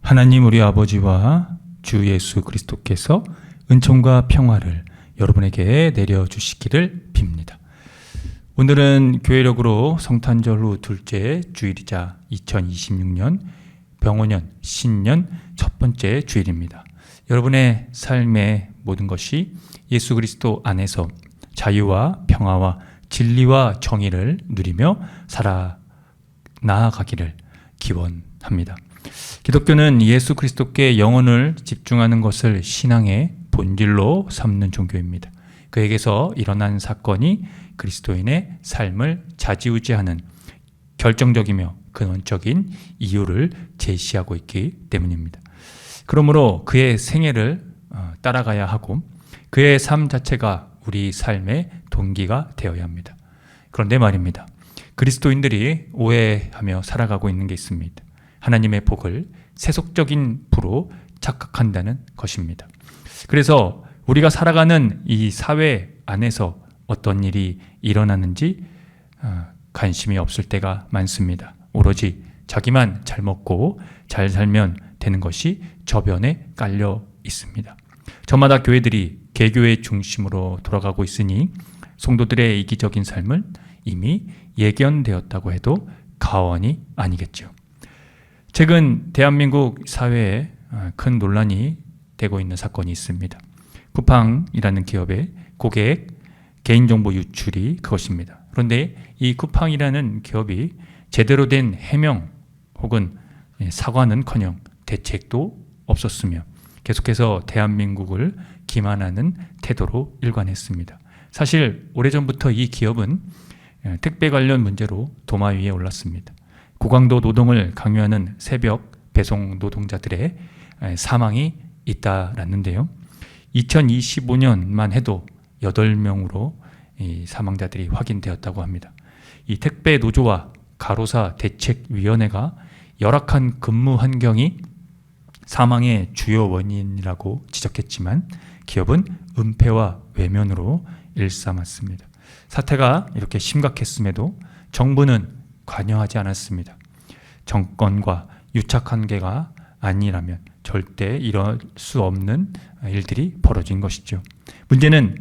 하나님 우리 아버지와 주 예수 그리스도께서 은총과 평화를 여러분에게 내려주시기를 빕니다. 오늘은 교회력으로 성탄절 후 둘째 주일이자 2026년 병원년 신년 첫 번째 주일입니다. 여러분의 삶의 모든 것이 예수 그리스도 안에서 자유와 평화와 진리와 정의를 누리며 살아 나아가기를 기원합니다. 기독교는 예수 그리스도께 영혼을 집중하는 것을 신앙의 본질로 삼는 종교입니다. 그에게서 일어난 사건이 그리스도인의 삶을 좌지우지하는 결정적이며 근원적인 이유를 제시하고 있기 때문입니다. 그러므로 그의 생애를 따라가야 하고 그의 삶 자체가 우리 삶의 동기가 되어야 합니다. 그런데 말입니다. 그리스도인들이 오해하며 살아가고 있는 게 있습니다. 하나님의 복을 세속적인 부로 착각한다는 것입니다. 그래서 우리가 살아가는 이 사회 안에서 어떤 일이 일어나는지 관심이 없을 때가 많습니다. 오로지 자기만 잘 먹고 잘 살면 되는 것이 저변에 깔려 있습니다. 저마다 교회들이 개교의 중심으로 돌아가고 있으니 성도들의 이기적인 삶은 이미 예견되었다고 해도 과언이 아니겠죠. 최근 대한민국 사회에 큰 논란이 되고 있는 사건이 있습니다. 쿠팡이라는 기업의 고객 개인정보 유출이 그것입니다. 그런데 이 쿠팡이라는 기업이 제대로 된 해명 혹은 사과는커녕 대책도 없었으며 계속해서 대한민국을 기만하는 태도로 일관했습니다. 사실 오래전부터 이 기업은 택배 관련 문제로 도마 위에 올랐습니다. 고강도 노동을 강요하는 새벽 배송 노동자들의 사망이 잇따랐는데요. 2025년만 해도 8명으로 이 사망자들이 확인되었다고 합니다. 이 택배 노조와 가로사 대책위원회가 열악한 근무 환경이 사망의 주요 원인이라고 지적했지만 기업은 은폐와 외면으로 일삼았습니다. 사태가 이렇게 심각했음에도 정부는 관여하지 않았습니다. 정권과 유착관계가 아니라면 절대 이럴 수 없는 일들이 벌어진 것이죠. 문제는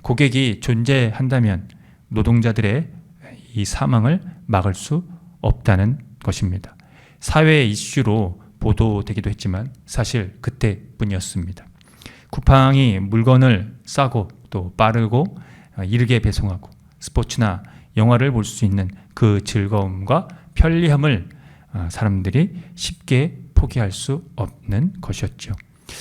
고객이 존재한다면 노동자들의 이 사망을 막을 수 없다는 것입니다. 사회 이슈로 보도되기도 했지만 사실 그때뿐이었습니다. 쿠팡이 물건을 싸고 또 빠르고 이르게 배송하고 스포츠나 영화를 볼 수 있는 그 즐거움과 편리함을 사람들이 쉽게 포기할 수 없는 것이었죠.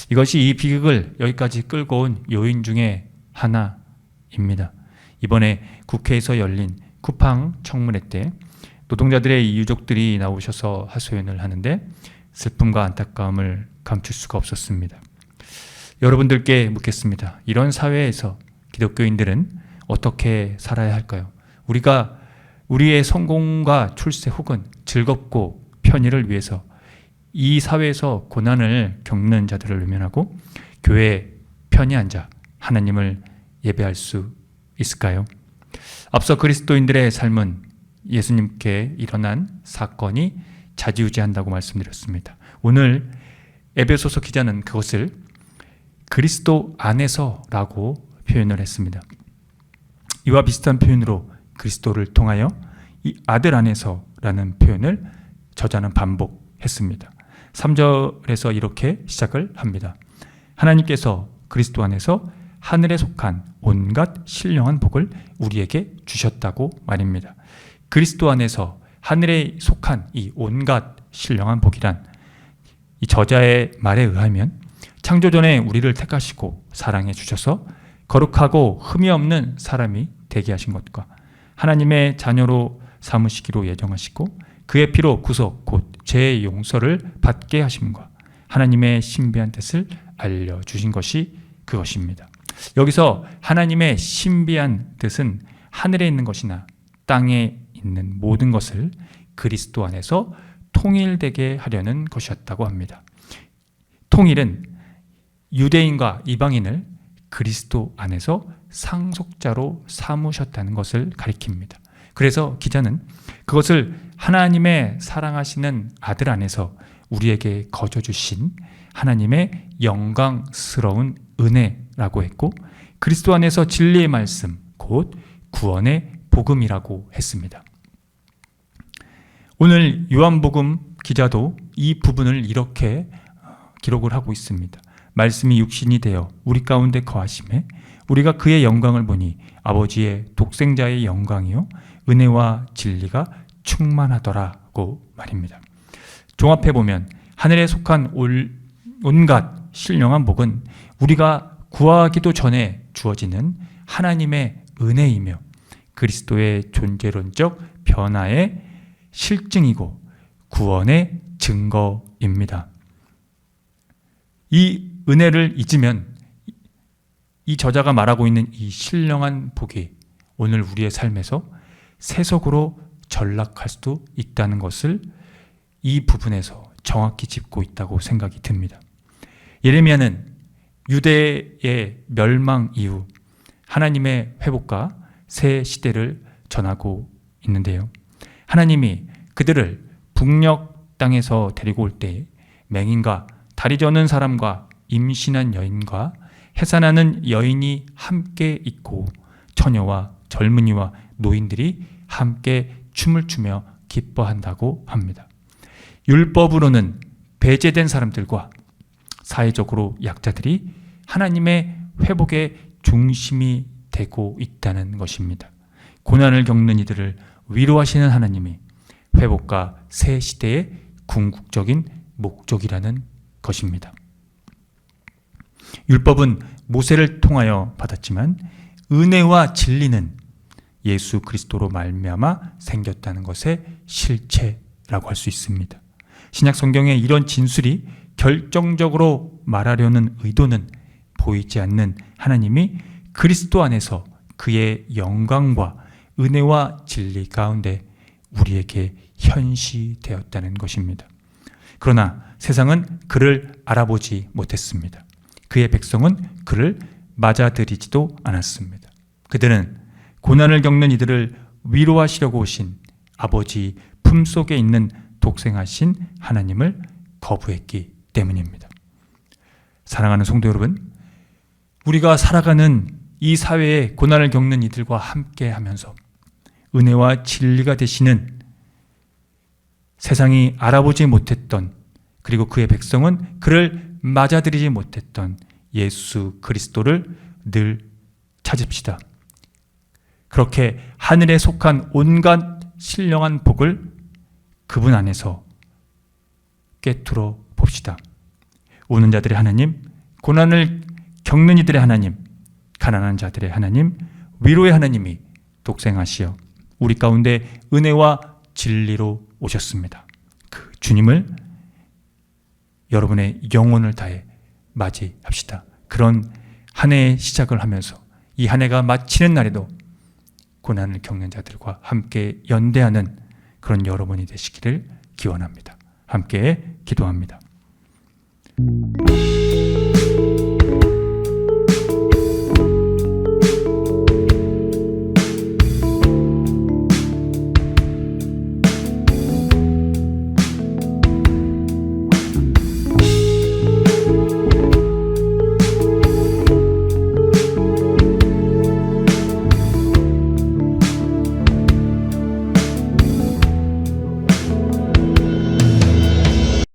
이것이 이 비극을 여기까지 끌고 온 요인 중에 하나입니다. 이번에 국회에서 열린 쿠팡 청문회 때 노동자들의 유족들이 나오셔서 하소연을 하는데 슬픔과 안타까움을 감출 수가 없었습니다. 여러분들께 묻겠습니다. 이런 사회에서 기독교인들은 어떻게 살아야 할까요? 우리가 우리의 성공과 출세 혹은 즐겁고 편의를 위해서 이 사회에서 고난을 겪는 자들을 외면하고 교회에 편히 앉아 하나님을 예배할 수 있을까요? 앞서 그리스도인들의 삶은 예수님께 일어난 사건이 좌지우지한다고 말씀드렸습니다. 오늘 에베소서 기자는 그것을 그리스도 안에서라고 표현을 했습니다. 이와 비슷한 표현으로 그리스도를 통하여 이 아들 안에서라는 표현을 저자는 반복했습니다. 3절에서 이렇게 시작을 합니다. 하나님께서 그리스도 안에서 하늘에 속한 온갖 신령한 복을 우리에게 주셨다고 말입니다. 그리스도 안에서 하늘에 속한 이 온갖 신령한 복이란 이 저자의 말에 의하면 창조전에 우리를 택하시고 사랑해 주셔서 거룩하고 흠이 없는 사람이 되게 하신 것과 하나님의 자녀로 삼으시기로 예정하시고 그의 피로 구속 곧 죄의 용서를 받게 하심과 하나님의 신비한 뜻을 알려주신 것이 그것입니다. 여기서 하나님의 신비한 뜻은 하늘에 있는 것이나 땅에 있는 모든 것을 그리스도 안에서 통일되게 하려는 것이었다고 합니다. 통일은 유대인과 이방인을 그리스도 안에서 상속자로 삼으셨다는 것을 가리킵니다. 그래서 기자는 그것을 하나님의 사랑하시는 아들 안에서 우리에게 거저 주신 하나님의 영광스러운 은혜라고 했고, 그리스도 안에서 진리의 말씀, 곧 구원의 복음이라고 했습니다. 오늘 요한복음 기자도 이 부분을 이렇게 기록을 하고 있습니다. 말씀이 육신이 되어 우리 가운데 거하심에 우리가 그의 영광을 보니 아버지의 독생자의 영광이요 은혜와 진리가 충만하더라고 말입니다. 종합해보면 하늘에 속한 온갖 신령한 복은 우리가 구하기도 전에 주어지는 하나님의 은혜이며 그리스도의 존재론적 변화의 실증이고 구원의 증거입니다. 이 은혜를 잊으면 이 저자가 말하고 있는 이 신령한 복이 오늘 우리의 삶에서 세속으로 전락할 수도 있다는 것을 이 부분에서 정확히 짚고 있다고 생각이 듭니다. 예레미야는 유대의 멸망 이후 하나님의 회복과 새 시대를 전하고 있는데요. 하나님이 그들을 북녘 땅에서 데리고 올 때 맹인과 다리 저는 사람과 임신한 여인과 해산하는 여인이 함께 있고 처녀와 젊은이와 노인들이 함께 춤을 추며 기뻐한다고 합니다. 율법으로는 배제된 사람들과 사회적으로 약자들이 하나님의 회복의 중심이 되고 있다는 것입니다. 고난을 겪는 이들을 위로하시는 하나님이 회복과 새 시대의 궁극적인 목적이라는 것입니다. 율법은 모세를 통하여 받았지만 은혜와 진리는 예수 그리스도로 말미암아 생겼다는 것의 실체라고 할 수 있습니다. 신약 성경에 이런 진술이 결정적으로 말하려는 의도는 보이지 않는 하나님이 그리스도 안에서 그의 영광과 은혜와 진리 가운데 우리에게 현시되었다는 것입니다. 그러나 세상은 그를 알아보지 못했습니다. 그의 백성은 그를 맞아들이지도 않았습니다. 그들은 고난을 겪는 이들을 위로하시려고 오신 아버지 품속에 있는 독생하신 하나님을 거부했기 때문입니다. 사랑하는 성도 여러분, 우리가 살아가는 이 사회에 고난을 겪는 이들과 함께 하면서 은혜와 진리가 되시는 세상이 알아보지 못했던, 그리고 그의 백성은 그를 맞아들이지 못했던 예수 그리스도를 늘 찾읍시다. 그렇게 하늘에 속한 온갖 신령한 복을 그분 안에서 꿰뚫어 봅시다. 오는 자들의 하나님, 고난을 겪는 이들의 하나님, 가난한 자들의 하나님, 위로의 하나님이 독생하시어 우리 가운데 은혜와 진리로 오셨습니다. 그 주님을 여러분의 영혼을 다해 맞이합시다. 그런 한 해의 시작을 하면서 이 한 해가 마치는 날에도 고난을 겪는 자들과 함께 연대하는 그런 여러분이 되시기를 기원합니다. 함께 기도합니다.